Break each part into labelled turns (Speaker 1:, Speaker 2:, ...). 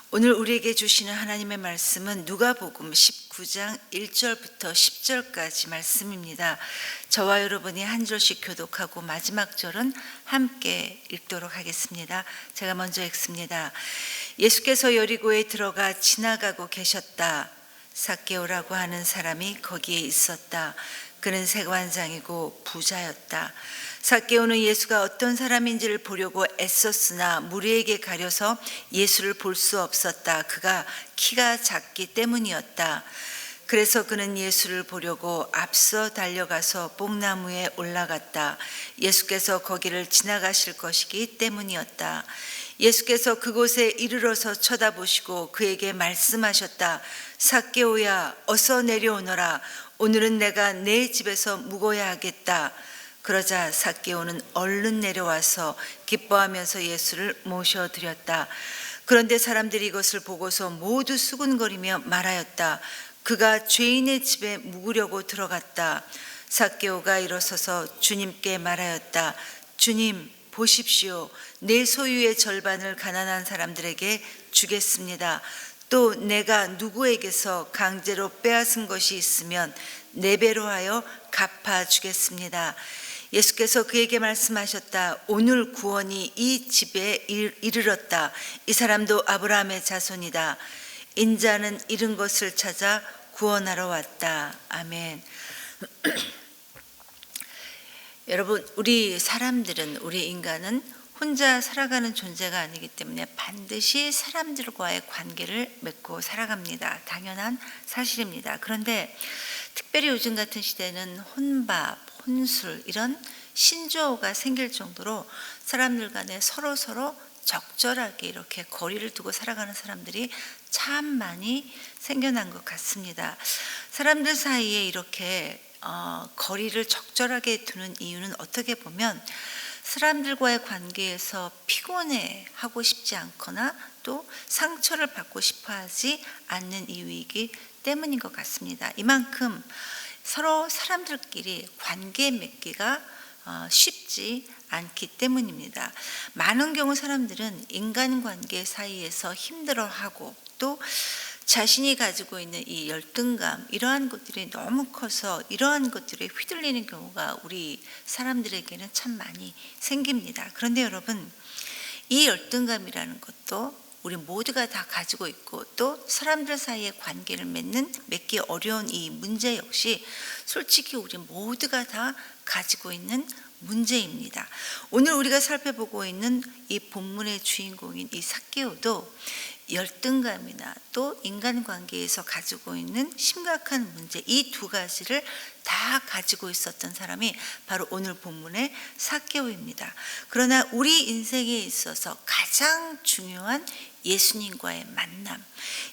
Speaker 1: 오늘 우리에게 주시는 하나님의 말씀은 누가복음 19장 1절부터 10절까지 말씀입니다. 저와 여러분이 한 절씩 교독하고 마지막 절은 함께 읽도록 하겠습니다. 제가 먼저 읽습니다. 예수께서 여리고에 들어가 지나가고 계셨다. 삭개오라고 하는 사람이 거기에 있었다. 그는 세관장이고 부자였다. 삭개오는 예수가 어떤 사람인지를 보려고 애썼으나 무리에게 가려서 예수를 볼 수 없었다. 그가 키가 작기 때문이었다. 그래서 그는 예수를 보려고 앞서 달려가서 뽕나무에 올라갔다. 예수께서 거기를 지나가실 것이기 때문이었다. 예수께서 그곳에 이르러서 쳐다보시고 그에게 말씀하셨다. 삭개오야, 어서 내려오너라. 오늘은 내가 내 집에서 묵어야 하겠다. 그러자 삭개오는 얼른 내려와서 기뻐하면서 예수를 모셔드렸다. 그런데 사람들이 이것을 보고서 모두 수군거리며 말하였다. 그가 죄인의 집에 묵으려고 들어갔다. 삭개오가 일어서서 주님께 말하였다. 주님, 보십시오. 내 소유의 절반을 가난한 사람들에게 주겠습니다. 또 내가 누구에게서 강제로 빼앗은 것이 있으면 4배로 하여 갚아주겠습니다. 예수께서 그에게 말씀하셨다. 오늘 구원이 이 집에 이르렀다. 이 사람도 아브라함의 자손이다. 인자는 잃은 것을 찾아 구원하러 왔다. 아멘. 여러분, 우리 사람들은, 우리 인간은 혼자 살아가는 존재가 아니기 때문에 반드시 사람들과의 관계를 맺고 살아갑니다. 당연한 사실입니다. 그런데 특별히 요즘 같은 시대는 혼밥, 혼술 이런 신조어가 생길 정도로 사람들 간에 서로 적절하게 이렇게 거리를 두고 살아가는 사람들이 참 많이 생겨난 것 같습니다. 사람들 사이에 이렇게 거리를 적절하게 두는 이유는 어떻게 보면 사람들과의 관계에서 피곤해하고 싶지 않거나 또 상처를 받고 싶어 하지 않는 이유이기 때문인 것 같습니다. 이만큼 서로 사람들끼리 관계 맺기가 쉽지 않기 때문입니다. 많은 경우 사람들은 인간관계 사이에서 힘들어하고 또 자신이 가지고 있는 이 열등감, 이러한 것들이 너무 커서 이러한 것들에 휘둘리는 경우가 우리 사람들에게는 참 많이 생깁니다. 그런데 여러분, 이 열등감이라는 것도 우리 모두가 다 가지고 있고 또 사람들 사이의 관계를 맺기 어려운 이 문제 역시 솔직히 우리 모두가 다 가지고 있는 문제입니다. 오늘 우리가 살펴보고 있는 이 본문의 주인공인 이 삭개오도 열등감이나 또 인간관계에서 가지고 있는 심각한 문제, 이 두 가지를 다 가지고 있었던 사람이 바로 오늘 본문의 삭개오입니다. 그러나 우리 인생에 있어서 가장 중요한 예수님과의 만남,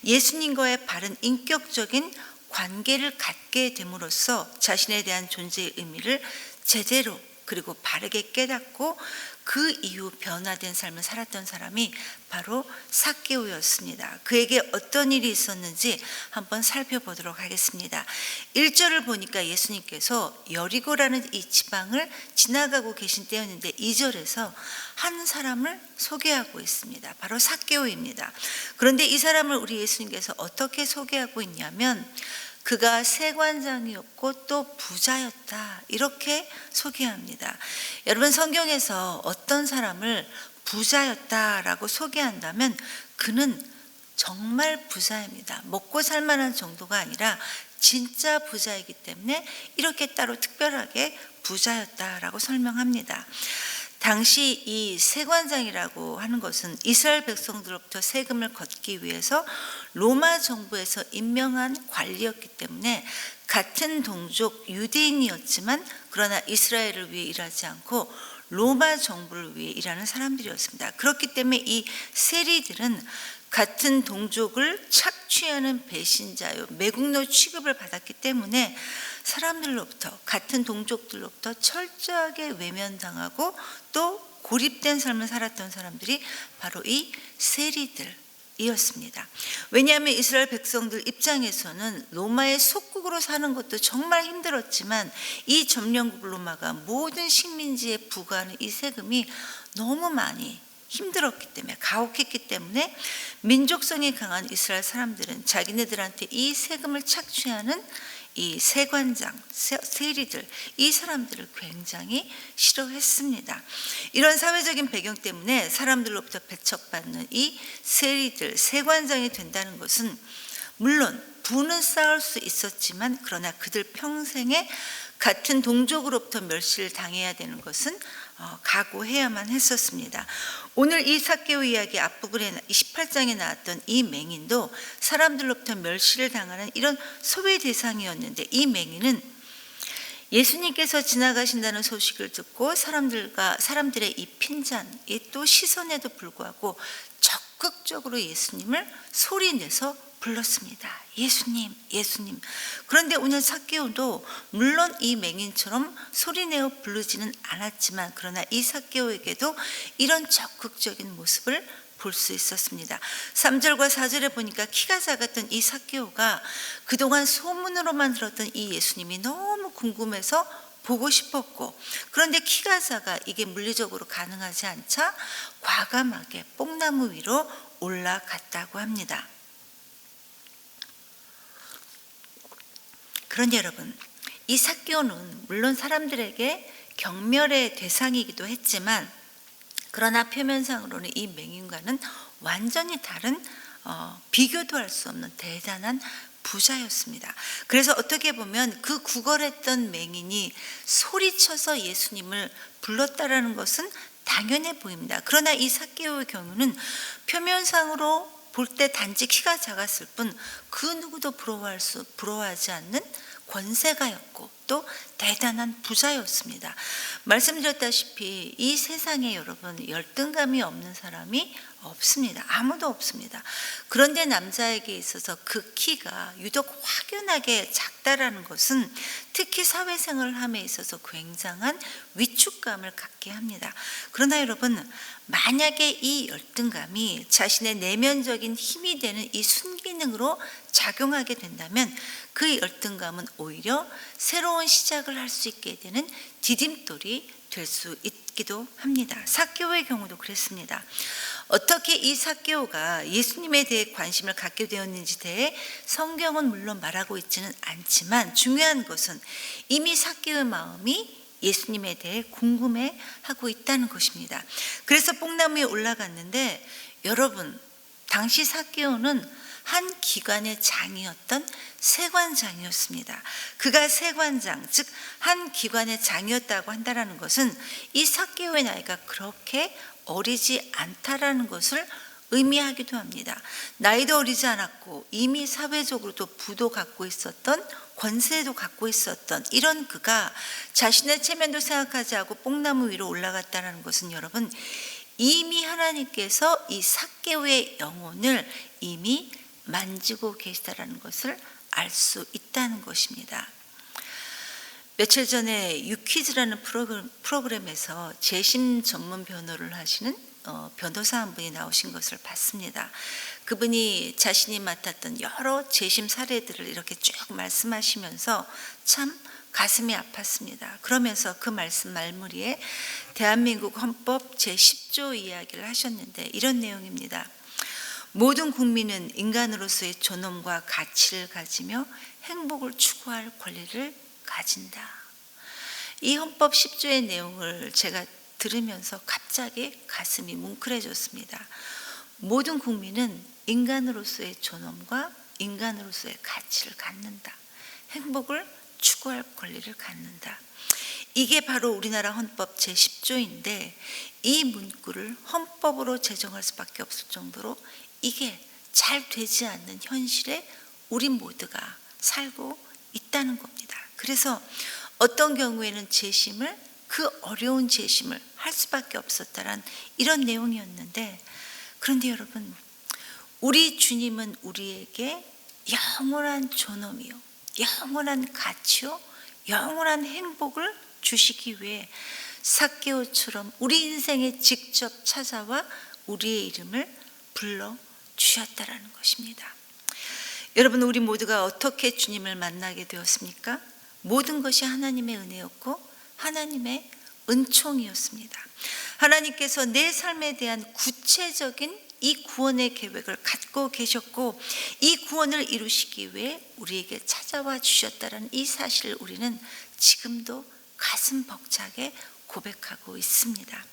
Speaker 1: 예수님과의 바른 인격적인 관계를 갖게 됨으로써 자신에 대한 존재의 의미를 제대로 그리고 바르게 깨닫고 그 이후 변화된 삶을 살았던 사람이 바로 삭개오였습니다. 그에게 어떤 일이 있었는지 한번 살펴보도록 하겠습니다. 1절을 보니까 예수님께서 여리고라는 이 지방을 지나가고 계신 때였는데 2절에서 한 사람을 소개하고 있습니다. 바로 삭개오입니다. 그런데 이 사람을 우리 예수님께서 어떻게 소개하고 있냐면 그가 세관장이었고 또 부자였다, 이렇게 소개합니다. 여러분, 성경에서 어떤 사람을 부자였다라고 소개한다면 그는 정말 부자입니다. 먹고 살 만한 정도가 아니라 진짜 부자이기 때문에 이렇게 따로 특별하게 부자였다라고 설명합니다. 당시 이 세관장이라고 하는 것은 이스라엘 백성들로부터 세금을 걷기 위해서 로마 정부에서 임명한 관리였기 때문에 같은 동족 유대인이었지만 그러나 이스라엘을 위해 일하지 않고 로마 정부를 위해 일하는 사람들이었습니다. 그렇기 때문에 이 세리들은 같은 동족을 착취하는 배신자요, 매국노 취급을 받았기 때문에 사람들로부터, 같은 동족들로부터 철저하게 외면당하고 또 고립된 삶을 살았던 사람들이 바로 이 세리들이었습니다. 왜냐하면 이스라엘 백성들 입장에서는 로마의 속국으로 사는 것도 정말 힘들었지만 이 점령국 로마가 모든 식민지에 부과하는 이 세금이 너무 많이 힘들었기 때문에, 가혹했기 때문에 민족성이 강한 이스라엘 사람들은 자기네들한테 이 세금을 착취하는 이 세관장, 세리들, 이 사람들을 굉장히 싫어했습니다. 이런 사회적인 배경 때문에 사람들로부터 배척받는 이 세리들, 세관장이 된다는 것은 물론 부는 쌓을 수 있었지만, 그러나 그들 평생에 같은 동족으로부터 멸시를 당해야 되는 것은 각오해야만 했었습니다. 오늘 이 삭개오 이야기 앞부분에 28장에 나왔던 이 맹인도 사람들로부터 멸시를 당하는 이런 소외 대상이었는데, 이 맹인은 예수님께서 지나가신다는 소식을 듣고 사람들의 이 핀잔, 또 시선에도 불구하고 적극적으로 예수님을 소리내서 불렀습니다. 예수님, 예수님. 그런데 오늘 삭개오도 물론 이 맹인처럼 소리내어 부르지는 않았지만, 그러나 이 삭개오에게도 이런 적극적인 모습을 볼 수 있었습니다. 3절과 4절에 보니까 키가 작았던 이 삭개오가 그동안 소문으로만 들었던 이 예수님이 너무 궁금해서 보고 싶었고, 그런데 키가 작아 이게 물리적으로 가능하지 않자 과감하게 뽕나무 위로 올라갔다고 합니다. 그런데 여러분, 이 삭개오는 물론 사람들에게 경멸의 대상이기도 했지만, 그러나 표면상으로는 이 맹인과는 완전히 다른 비교도 할 수 없는 대단한 부자였습니다. 그래서 어떻게 보면 그 구걸했던 맹인이 소리쳐서 예수님을 불렀다라는 것은 당연해 보입니다. 그러나 이 삭개오의 경우는 표면상으로 볼 때 단지 키가 작았을 뿐 그 누구도 부러워하지 않는 권세가였고 또 대단한 부자였습니다. 말씀드렸다시피 이 세상에 여러분 열등감이 없는 사람이 없습니다. 아무도 없습니다. 그런데 남자에게 있어서 그 키가 유독 확연하게 작다라는 것은 특히 사회생활을 함에 있어서 굉장한 위축감을 갖게 합니다. 그러나 여러분, 만약에 이 열등감이 자신의 내면적인 힘이 되는 이 순기능으로 작용하게 된다면 그 열등감은 오히려 새로운 시작을 할 수 있게 되는 디딤돌이 될 수 있기도 합니다. 삭개오의 경우도 그랬습니다. 어떻게 이 삭개오가 예수님에 대해 관심을 갖게 되었는지 대해 성경은 물론 말하고 있지는 않지만, 중요한 것은 이미 삭개오의 마음이 예수님에 대해 궁금해하고 있다는 것입니다. 그래서 뽕나무에 올라갔는데, 여러분, 당시 삭개오는 한 기관의 장이었던 세관장이었습니다. 그가 세관장, 즉 한 기관의 장이었다고 한다는 것은 이 삭개오의 나이가 그렇게 어리지 않다라는 것을 의미하기도 합니다. 나이도 어리지 않았고 이미 사회적으로도 부도 갖고 있었던, 권세도 갖고 있었던 이런 그가 자신의 체면도 생각하지 않고 뽕나무 위로 올라갔다는 것은 여러분, 이미 하나님께서 이 삭개오의 영혼을 이미 만지고 계시다라는 것을 알 수 있다는 것입니다. 며칠 전에 유퀴즈라는 프로그램에서 재심 전문 변호를 하시는 변호사 한 분이 나오신 것을 봤습니다. 그분이 자신이 맡았던 여러 재심 사례들을 이렇게 쭉 말씀하시면서 참 가슴이 아팠습니다. 그러면서 그 말씀 말무리에 대한민국 헌법 제10조 이야기를 하셨는데 이런 내용입니다. 모든 국민은 인간으로서의 존엄과 가치를 가지며 행복을 추구할 권리를 가진다. 이 헌법 10조의 내용을 제가 들으면서 갑자기 가슴이 뭉클해졌습니다. 모든 국민은 인간으로서의 존엄과 인간으로서의 가치를 갖는다. 행복을 추구할 권리를 갖는다. 이게 바로 우리나라 헌법 제10조인데 이 문구를 헌법으로 제정할 수밖에 없을 정도로 이게 잘 되지 않는 현실에 우리 모두가 살고 있다는 겁니다. 그래서 어떤 경우에는 재심을, 그 어려운 재심을 할 수밖에 없었다란 이런 내용이었는데, 그런데 여러분, 우리 주님은 우리에게 영원한 존엄이요, 영원한 가치요, 영원한 행복을 주시기 위해 삭개오처럼 우리 인생에 직접 찾아와 우리의 이름을 불러 주셨다라는 것입니다. 여러분, 우리 모두가 어떻게 주님을 만나게 되었습니까? 모든 것이 하나님의 은혜였고 하나님의 은총이었습니다. 하나님께서 내 삶에 대한 구체적인 이 구원의 계획을 갖고 계셨고 이 구원을 이루시기 위해 우리에게 찾아와 주셨다는 이 사실을 우리는 지금도 가슴 벅차게 고백하고 있습니다.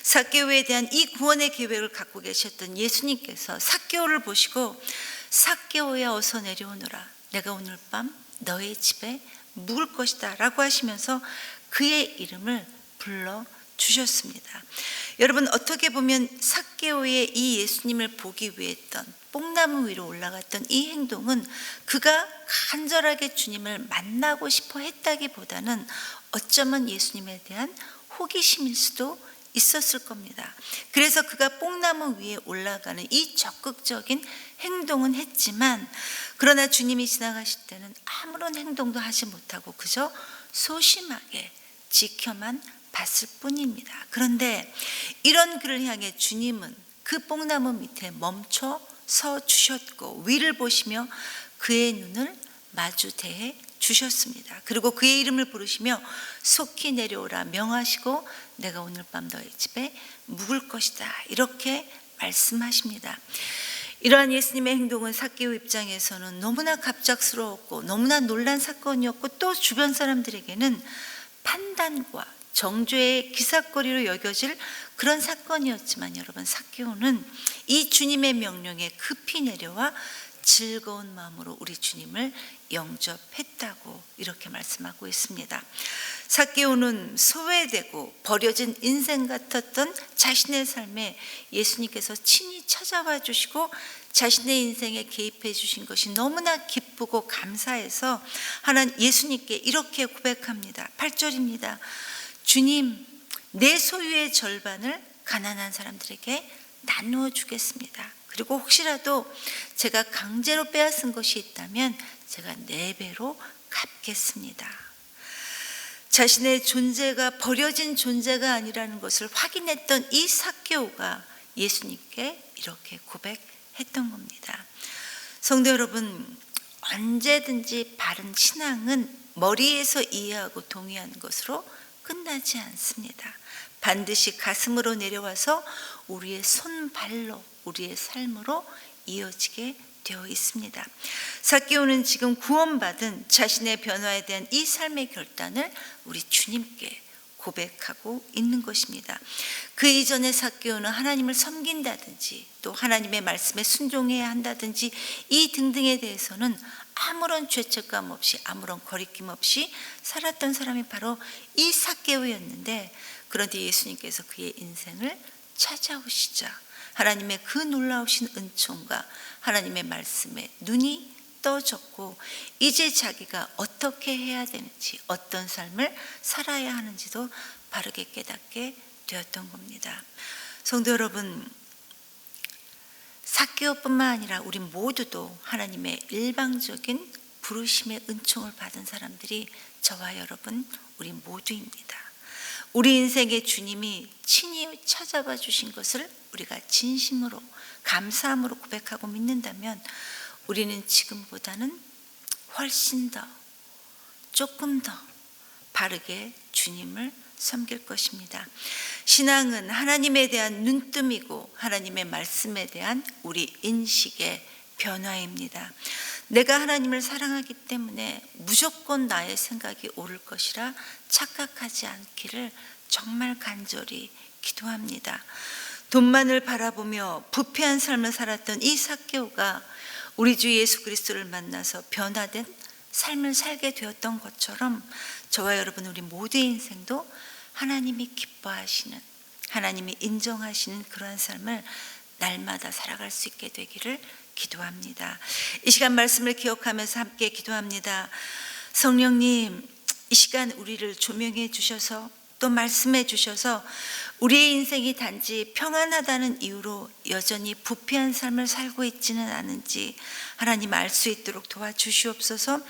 Speaker 1: 삭개오에 대한 이 구원의 계획을 갖고 계셨던 예수님께서 삭개오를 보시고 삭개오야 어서 내려오너라, 내가 오늘 밤 너의 집에 묵을 것이다 라고 하시면서 그의 이름을 불러주셨습니다. 여러분, 어떻게 보면 삭개오의 이 예수님을 보기 위해 했던 뽕나무 위로 올라갔던 이 행동은 그가 간절하게 주님을 만나고 싶어 했다기보다는 어쩌면 예수님에 대한 호기심일 수도 있었을 겁니다. 그래서 그가 뽕나무 위에 올라가는 이 적극적인 행동은 했지만 그러나 주님이 지나가실 때는 아무런 행동도 하지 못하고 그저 소심하게 지켜만 봤을 뿐입니다. 그런데 이런 그를 향해 주님은 그 뽕나무 밑에 멈춰 서 주셨고 위를 보시며 그의 눈을 마주 대해 주셨습니다. 그리고 그의 이름을 부르시며 속히 내려오라 명하시고 내가 오늘 밤 너의 집에 묵을 것이다 이렇게 말씀하십니다. 이러한 예수님의 행동은 삭개오 입장에서는 너무나 갑작스러웠고 너무나 놀란 사건이었고 또 주변 사람들에게는 판단과 정죄의 기삿거리로 여겨질 그런 사건이었지만 여러분, 삭개오는 이 주님의 명령에 급히 내려와 즐거운 마음으로 우리 주님을 영접했다고 이렇게 말씀하고 있습니다. 삭개오는 소외되고 버려진 인생 같았던 자신의 삶에 예수님께서 친히 찾아와 주시고 자신의 인생에 개입해 주신 것이 너무나 기쁘고 감사해서 하나님 예수님께 이렇게 고백합니다. 8절입니다. 주님, 내 소유의 절반을 가난한 사람들에게 나누어 주겠습니다. 그리고 혹시라도 제가 강제로 빼앗은 것이 있다면 제가 4배로 갚겠습니다. 자신의 존재가 버려진 존재가 아니라는 것을 확인했던 이 삭개오가 예수님께 이렇게 고백했던 겁니다. 성도 여러분, 언제든지 바른 신앙은 머리에서 이해하고 동의하는 것으로 끝나지 않습니다. 반드시 가슴으로 내려와서 우리의 손발로 우리의 삶으로 이어지게 되어 있습니다. 삭개오는 지금 구원받은 자신의 변화에 대한 이 삶의 결단을 우리 주님께 고백하고 있는 것입니다. 그 이전에 삭개오는 하나님을 섬긴다든지 또 하나님의 말씀에 순종해야 한다든지 이 등등에 대해서는 아무런 죄책감 없이 아무런 거리낌 없이 살았던 사람이 바로 이 삭개오였는데, 그런데 예수님께서 그의 인생을 찾아오시자 하나님의 그 놀라우신 은총과 하나님의 말씀에 눈이 떠졌고 이제 자기가 어떻게 해야 되는지 어떤 삶을 살아야 하는지도 바르게 깨닫게 되었던 겁니다. 성도 여러분, 삭개오뿐만 아니라 우리 모두도 하나님의 일방적인 부르심의 은총을 받은 사람들이 저와 여러분 우리 모두입니다. 우리 인생의 주님이 친히 찾아봐 주신 것을 우리가 진심으로 감사함으로 고백하고 믿는다면 우리는 지금보다는 훨씬 더 조금 더 바르게 주님을 섬길 것입니다. 신앙은 하나님에 대한 눈뜸이고 하나님의 말씀에 대한 우리 인식의 변화입니다. 내가 하나님을 사랑하기 때문에 무조건 나의 생각이 옳을 것이라 착각하지 않기를 정말 간절히 기도합니다. 돈만을 바라보며 부패한 삶을 살았던 이 삭개오가 우리 주 예수 그리스도를 만나서 변화된 삶을 살게 되었던 것처럼 저와 여러분 우리 모두의 인생도 하나님이 기뻐하시는, 하나님이 인정하시는 그러한 삶을 날마다 살아갈 수 있게 되기를 기도합니다. 이 시간 말씀을 기억하면서 함께 기도합니다. 성령님, 이 시간 우리를 조명해 주셔서 또 말씀해 주셔서 우리의 인생이 단지 평안하다는 이유로 여전히 부패한 삶을 살고 있지는 않은지 하나님 알 수 있도록 도와주시옵소서.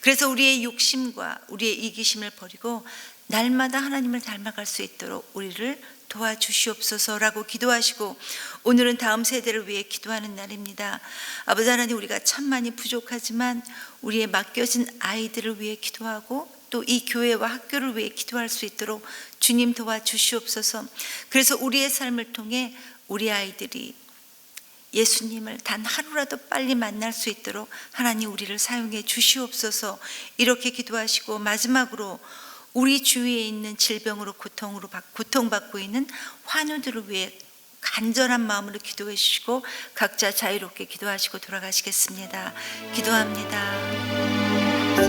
Speaker 1: 그래서 우리의 욕심과 우리의 이기심을 버리고 날마다 하나님을 닮아갈 수 있도록 우리를 도와주시옵소서라고 기도하시고, 오늘은 다음 세대를 위해 기도하는 날입니다. 아버지 하나님, 우리가 참 많이 부족하지만 우리의 맡겨진 아이들을 위해 기도하고 또 이 교회와 학교를 위해 기도할 수 있도록 주님 도와주시옵소서. 그래서 우리의 삶을 통해 우리 아이들이 예수님을 단 하루라도 빨리 만날 수 있도록 하나님 우리를 사용해 주시옵소서. 이렇게 기도하시고 마지막으로 우리 주위에 있는 질병으로 고통받고 있는 환우들을 위해 간절한 마음으로 기도해 주시고 각자 자유롭게 기도하시고 돌아가시겠습니다. 기도합니다.